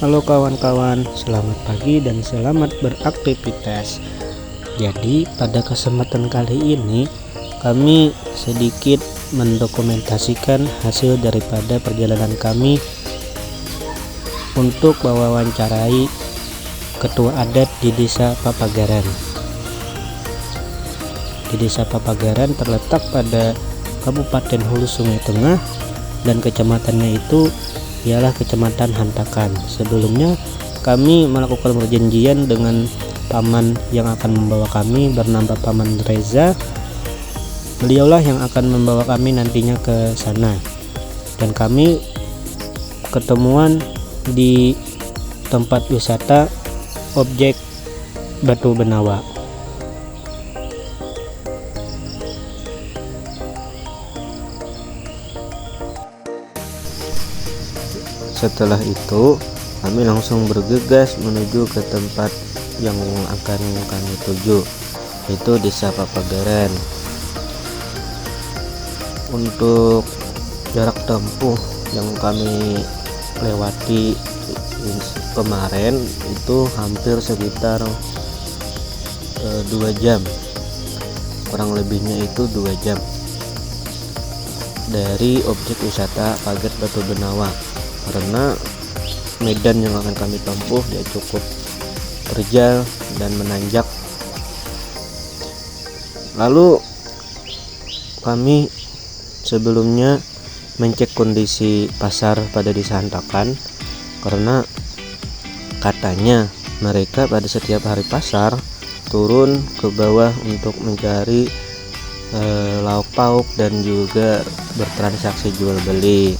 Halo kawan-kawan, selamat pagi dan selamat beraktivitas. Jadi pada kesempatan kali ini kami sedikit mendokumentasikan hasil daripada perjalanan kami untuk mewawancarai ketua adat di Desa Papagaran. Di Desa Papagaran terletak pada Kabupaten Hulu Sungai Tengah dan kecamatannya itu ialah Kecamatan Hantakan. Sebelumnya kami melakukan perjanjian dengan paman yang akan membawa kami bernama Paman Reza. Beliaulah yang akan membawa kami nantinya ke sana. Dan kami ketemuan di tempat wisata objek Batu Benawa. Setelah itu kami langsung bergegas menuju ke tempat yang akan kami tuju, yaitu Desa Papagaran. Untuk jarak tempuh yang kami lewati kemarin itu hampir sekitar 2 jam, kurang lebihnya itu 2 jam dari objek wisata Pagat Batu Benawa, karena medan yang akan kami tempuh ya cukup terjal dan menanjak. Lalu kami sebelumnya mengecek kondisi pasar pada Desa Hantakan, karena katanya mereka pada setiap hari pasar turun ke bawah untuk mencari lauk pauk dan juga bertransaksi jual beli.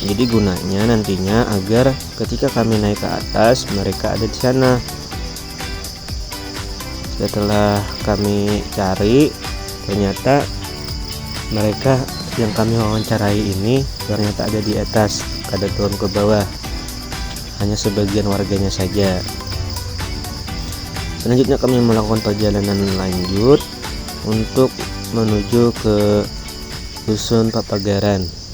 Jadi gunanya nantinya agar ketika kami naik ke atas mereka ada di sana. Setelah kami cari, ternyata mereka yang kami wawancarai ini ternyata ada di atas, kada turun ke bawah, hanya sebagian warganya saja. Selanjutnya kami melakukan perjalanan lanjut untuk menuju ke Dusun Papagaran.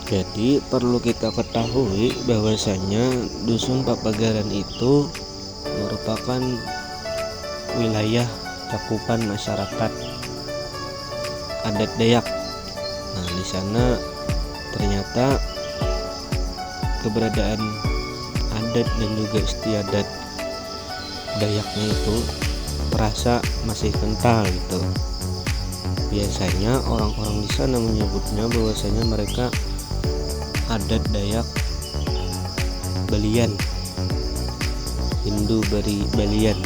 Jadi perlu kita ketahui bahwasanya Dusun Papagaran itu merupakan wilayah cakupan masyarakat adat Dayak. Nah, di sana ternyata keberadaan adat dan juga istiadat Dayaknya itu terasa masih kental gitu. Biasanya orang-orang di sana menyebutnya bahwasanya mereka adat Dayak Balian, Hindu Balian.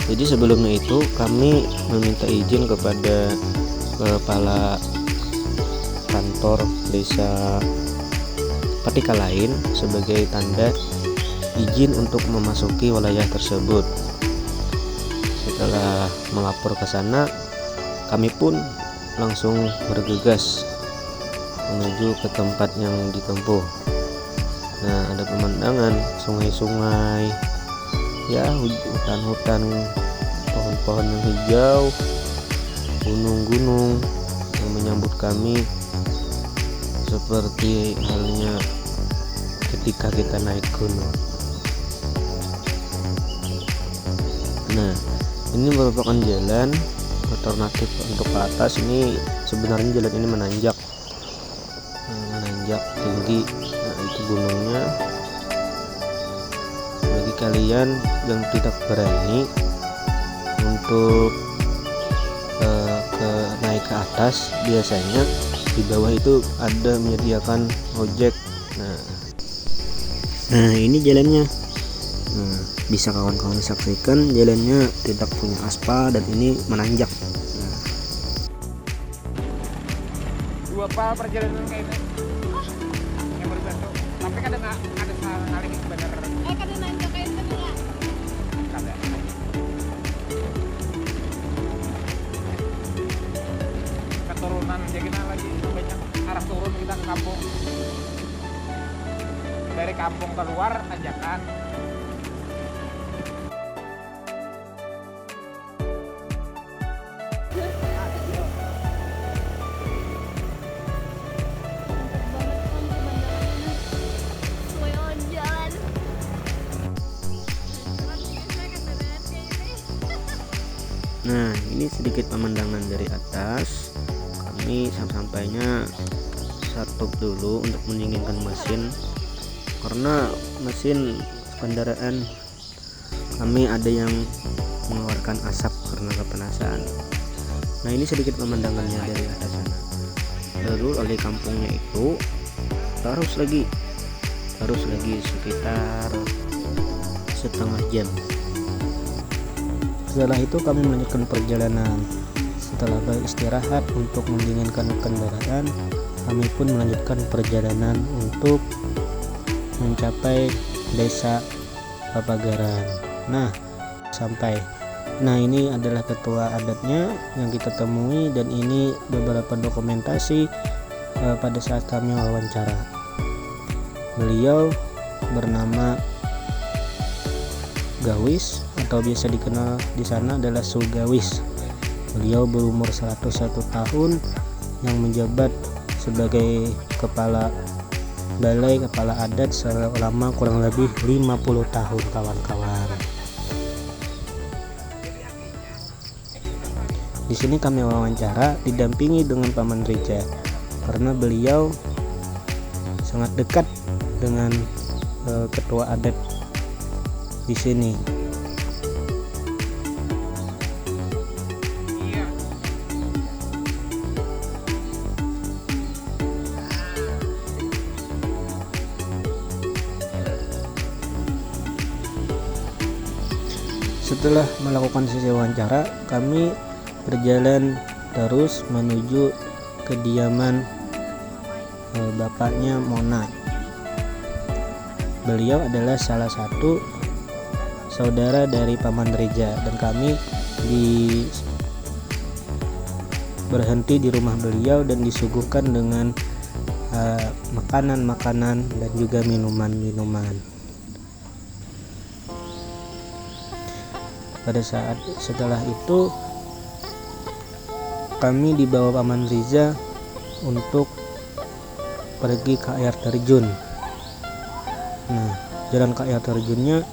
Jadi sebelumnya itu kami meminta izin kepada kepala kantor desa Patikalain sebagai tanda izin untuk memasuki wilayah tersebut. Setelah melapor ke sana, kami pun langsung bergegas menuju ke tempat yang ditempuh. Nah, ada pemandangan sungai-sungai, ya hutan-hutan, pohon-pohon yang hijau, gunung-gunung yang menyambut kami seperti halnya ketika kita naik gunung. Nah, ini merupakan jalan alternatif untuk ke atas. Ini sebenarnya jalan ini menanjak tinggi. Nah, itu gunungnya. Bagi kalian yang tidak berani untuk naik ke atas, biasanya di bawah itu ada menyediakan ojek. Nah ini jalannya. Nah, bisa kawan-kawan saksikan, jalannya tidak punya aspal dan ini menanjak. Dua pal perjalanan kayak ini yang berbentuk, tapi kadang ada salah ngalihin sebenarnya. kita ke kampung. Dari kampung keluar tanjakan. Nah, ini sedikit pemandangan dari atas. Kami sampainya stop dulu untuk mendinginkan mesin, karena mesin kendaraan kami ada yang mengeluarkan asap karena kepanasan. Nah, ini sedikit pemandangannya dari atas sana. Lalu oleh kampungnya itu terus lagi sekitar setengah jam. Setelah itu kami melanjutkan perjalanan. Setelah beristirahat untuk mendinginkan kendaraan, kami pun melanjutkan perjalanan untuk mencapai desa Papagaran. Nah, ini adalah ketua adatnya yang kita temui, dan ini beberapa dokumentasi pada saat kami wawancara. Beliau bernama Gawis, atau biasa dikenal di sana adalah Sugawis. Beliau berumur 101 tahun yang menjabat sebagai kepala adat selama kurang lebih 50 tahun, kawan-kawan. Di sini kami wawancara didampingi dengan Paman Reja, karena beliau sangat dekat dengan ketua adat di sini. Setelah melakukan sesi wawancara, kami berjalan terus menuju kediaman bapaknya Mona. Beliau adalah salah satu saudara dari Paman Reja, dan kami berhenti di rumah beliau dan disuguhkan dengan makanan-makanan dan juga minuman-minuman. Pada saat setelah itu kami dibawa Paman Riza untuk pergi ke air terjun. Nah, jalan ke air terjunnya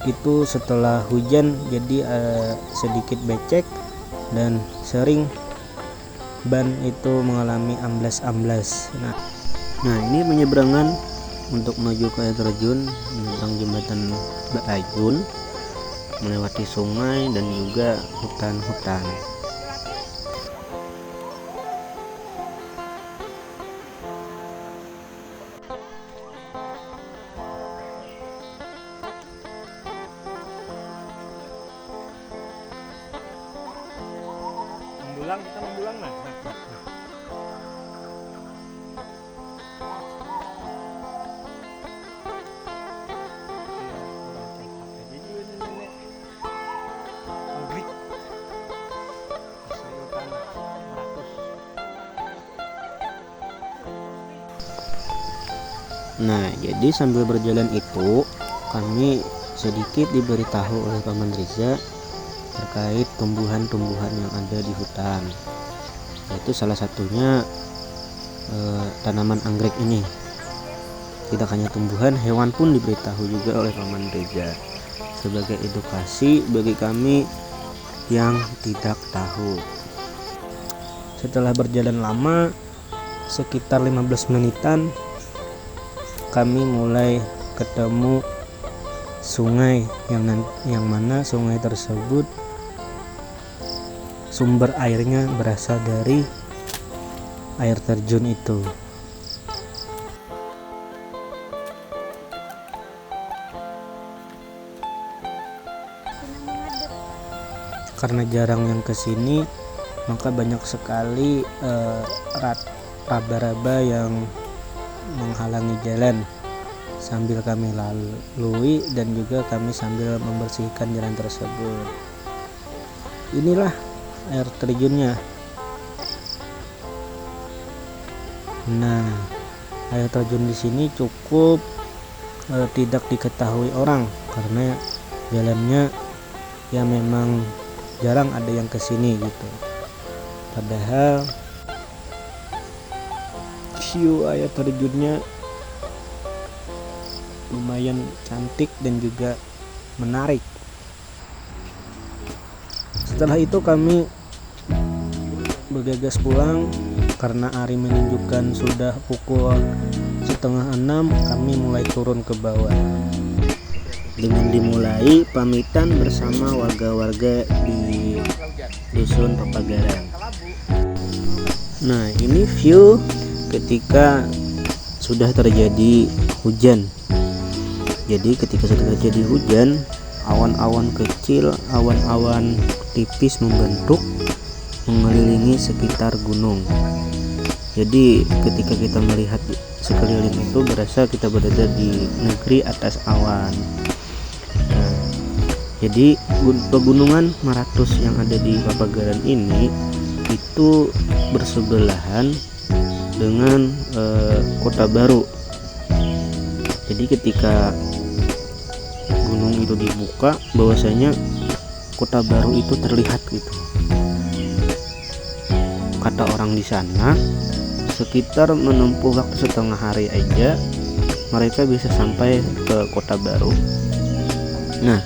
itu setelah hujan, jadi sedikit becek dan sering ban itu mengalami amblas-amblas. Nah, ini penyeberangan untuk menuju ke air terjun, menyeberang jembatan Baayun, melewati sungai dan juga hutan-hutan. Kita membulang nah. Nah, jadi sambil berjalan itu kami sedikit diberitahu oleh Paman Riza terkait tumbuhan-tumbuhan yang ada di hutan, yaitu salah satunya tanaman anggrek ini. Tidak hanya tumbuhan, hewan pun diberitahu juga oleh Paman Riza sebagai edukasi bagi kami yang tidak tahu. Setelah berjalan lama, sekitar 15 menitan, kami mulai ketemu sungai yang mana sungai tersebut sumber airnya berasal dari air terjun itu. Karena jarang yang kesini, maka banyak sekali raba-raba yang menghalangi jalan sambil kami lalui, dan juga kami sambil membersihkan jalan tersebut. Inilah air terjunnya. Nah, air terjun di sini cukup tidak diketahui orang karena jalannya ya memang jarang ada yang kesini gitu. Padahal view air terjunnya lumayan cantik dan juga menarik. Setelah itu kami bergegas pulang karena hari menunjukkan sudah pukul 5:30. Kami mulai turun ke bawah dengan dimulai pamitan bersama warga-warga di dusun Papagaran. Nah, ini view ketika sudah terjadi hujan. Jadi ketika sudah terjadi hujan, awan-awan kecil, awan-awan tipis membentuk mengelilingi sekitar gunung. Jadi ketika kita melihat sekeliling itu berasa kita berada di negeri atas awan. Nah, jadi pegunungan Maratus yang ada di Papagaran ini itu bersebelahan dengan Kota Baru. Jadi ketika gunung itu dibuka, bahwasanya Kota Baru itu terlihat gitu. Kata orang di sana, sekitar menempuh waktu setengah hari aja mereka bisa sampai ke Kota Baru. Nah,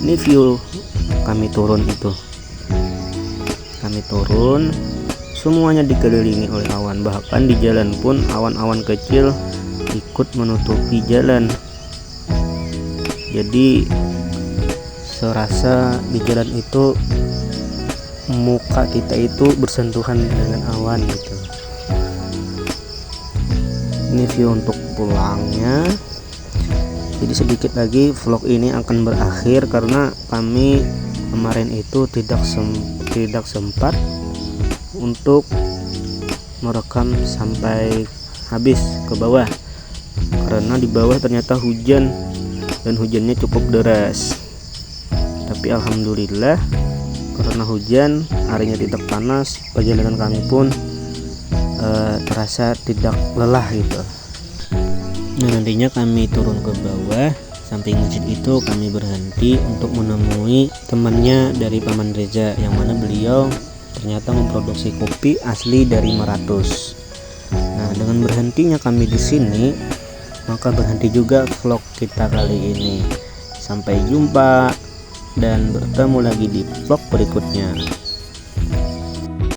ini view kami turun itu. Kami turun, semuanya dikelilingi oleh awan, bahkan di jalan pun awan-awan kecil ikut menutupi jalan. Jadi serasa di jalan itu muka kita itu bersentuhan dengan awan gitu. Ini view untuk pulangnya. Jadi sedikit lagi vlog ini akan berakhir karena kami kemarin itu tidak sempat untuk merekam sampai habis ke bawah karena di bawah ternyata hujan dan hujannya cukup deras. Tapi alhamdulillah karena hujan, harinya tidak panas, perjalanan kami pun terasa tidak lelah gitu. Nah, nantinya kami turun ke bawah. Samping masjid itu kami berhenti untuk menemui temannya dari Paman Reza, yang mana beliau ternyata memproduksi kopi asli dari Maratus. Nah, dengan berhentinya kami di sini, maka berhenti juga vlog kita kali ini. Sampai jumpa dan bertemu lagi di vlog berikutnya.